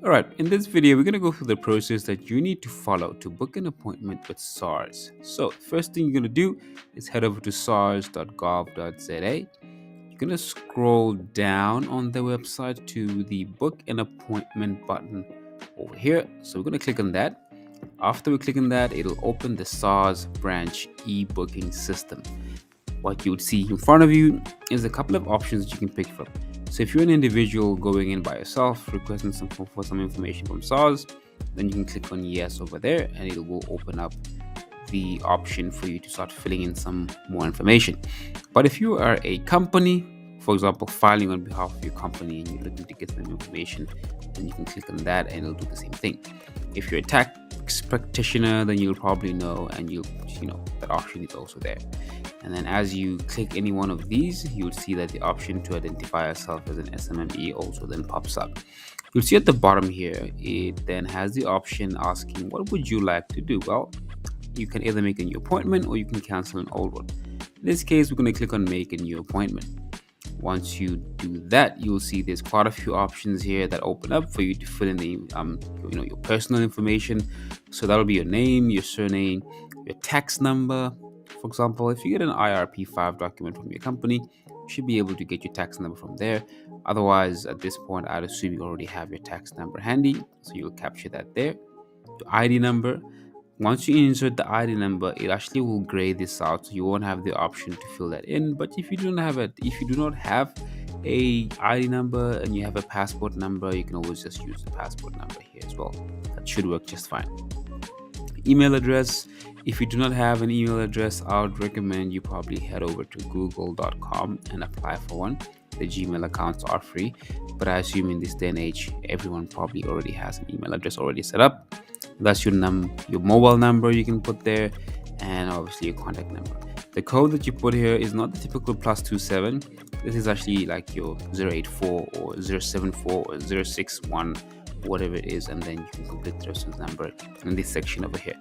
Alright, in this video, we're going to go through the process that you need to follow to book an appointment with SARS. So, first thing you're going to do is head over to sars.gov.za. You're going to scroll down on the website to the book an appointment button over here. So, we're going to click on that. After we click on that, it'll open the SARS branch e-booking system. What you would see in front of you is a couple of options that you can pick from. So if you're an individual going in by yourself, requesting for some information from SARS, then you can click on yes over there and it will open up the option for you to start filling in some more information. But if you are a company, for example, filing on behalf of your company and you're looking to get some information, then you can click on that and it'll do the same thing. If you're a tax practitioner, then you'll probably know and that option is also there. And then as you click any one of these, you'll see that the option to identify yourself as an SMME also then pops up. You'll see at the bottom here, it then has the option asking, what would you like to do? Well, you can either make a new appointment or you can cancel an old one. In this case, we're going to click on make a new appointment. Once you do that, you'll see there's quite a few options here that open up for you to fill in the your personal information. So that'll be your name, your surname, your tax number. For example, if you get an IRP5 document from your company, you should be able to get your tax number from there. Otherwise, at this point, I'd assume you already have your tax number handy, so you'll capture that there. Your ID number. Once you insert the ID number, it actually will gray this out, so you won't have the option to fill that in. But if you do not have a ID number and you have a passport number, you can always just use the passport number here as well. That should work just fine. Email address. If you do not have an email address, I would recommend you probably head over to google.com and apply for one. The Gmail accounts are free, but I assume in this day and age, everyone probably already has an email address already set up. That's your mobile number you can put there, and obviously your contact number. The code that you put here is not the typical +27. This is actually like your 084 or 074 or 061, whatever it is, and then you can complete the rest of the number in this section over here.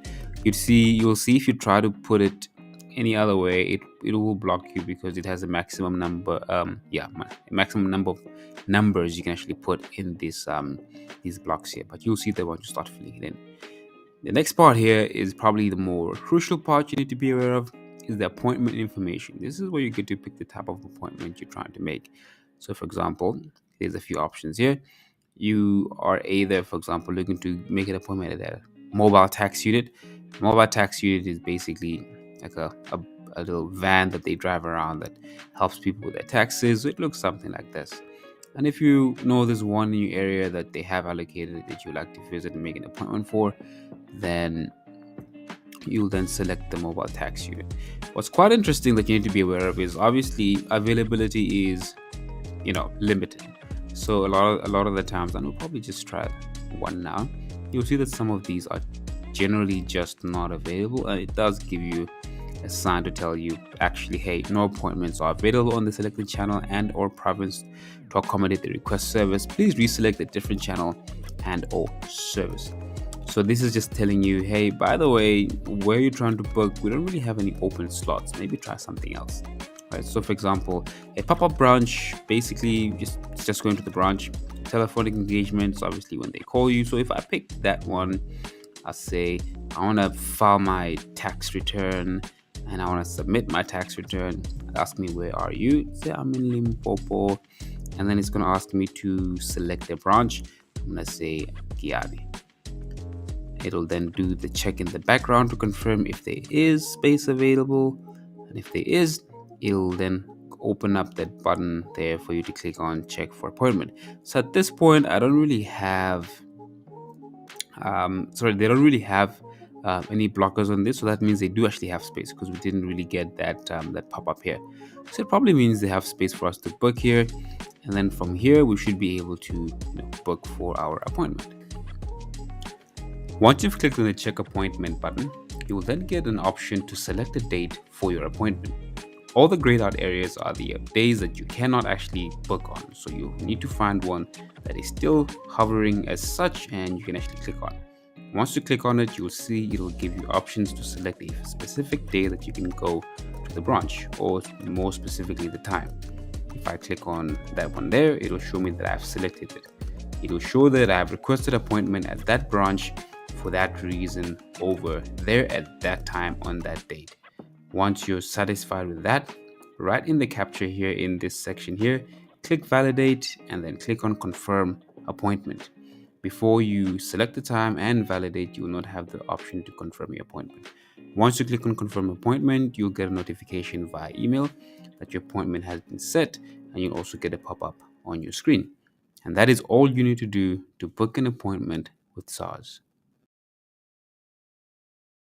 You'll see if you try to put it any other way, it will block you because it has a maximum number maximum number of numbers you can actually put in these blocks here. But you'll see that once you start filling it in. The next part here is probably the more crucial part you need to be aware of, is the appointment information. This is where you get to pick the type of appointment you're trying to make. So for example, there's a few options here. You are either, for example, looking to make an appointment at a mobile tax unit. Mobile tax unit is basically like a little van that they drive around that helps people with their taxes. It looks something like this. And if you know there's one in your area that they have allocated that you like to visit and make an appointment for, then you'll then select the mobile tax unit. What's quite interesting that you need to be aware of is obviously availability is limited. So a lot of the times, and we'll probably just try one now, you'll see that some of these are generally just not available, and it does give you a sign to tell you actually, hey, no appointments are available on the selected channel and or province. To accommodate the request service, please reselect a different channel and or service. So this is just telling you, hey, by the way, where you're trying to book, we don't really have any open slots. Maybe try something else. Right, so for example, a pop-up branch, basically just going to the branch. Telephonic engagements, obviously when they call you. So if I pick that one, I'll say I want to file my tax return and I want to submit my tax return. Ask me, where are you? Say I'm in Limpopo, and then it's going to ask me to select a branch. I'm going to say Giani. It'll then do the check in the background to confirm if there is space available, and if there is, it'll then open up that button there for you to click on check for appointment. So at this point, I don't really have they don't really have any blockers on this, so that means they do actually have space because we didn't really get that pop-up here. So it probably means they have space for us to book here, and then from here we should be able to book for our appointment. Once you've clicked on the check appointment button, you will then get an option to select a date for your appointment. All the grayed out areas are the days that you cannot actually book on, so you need to find one that is still hovering as such and you can actually click on. Once you click on it, you'll see it'll give you options to select a specific day that you can go to the branch, or more specifically the time. If I click on that one there, it'll show me that I've selected it. It will show that I have requested appointment at that branch for that reason over there at that time on that date. Once you're satisfied with that, right in the capture here in this section here, click validate and then click on confirm appointment. Before you select the time and validate, you will not have the option to confirm your appointment. Once you click on confirm appointment, you'll get a notification via email that your appointment has been set, and you'll also get a pop-up on your screen. And that is all you need to do to book an appointment with SARS.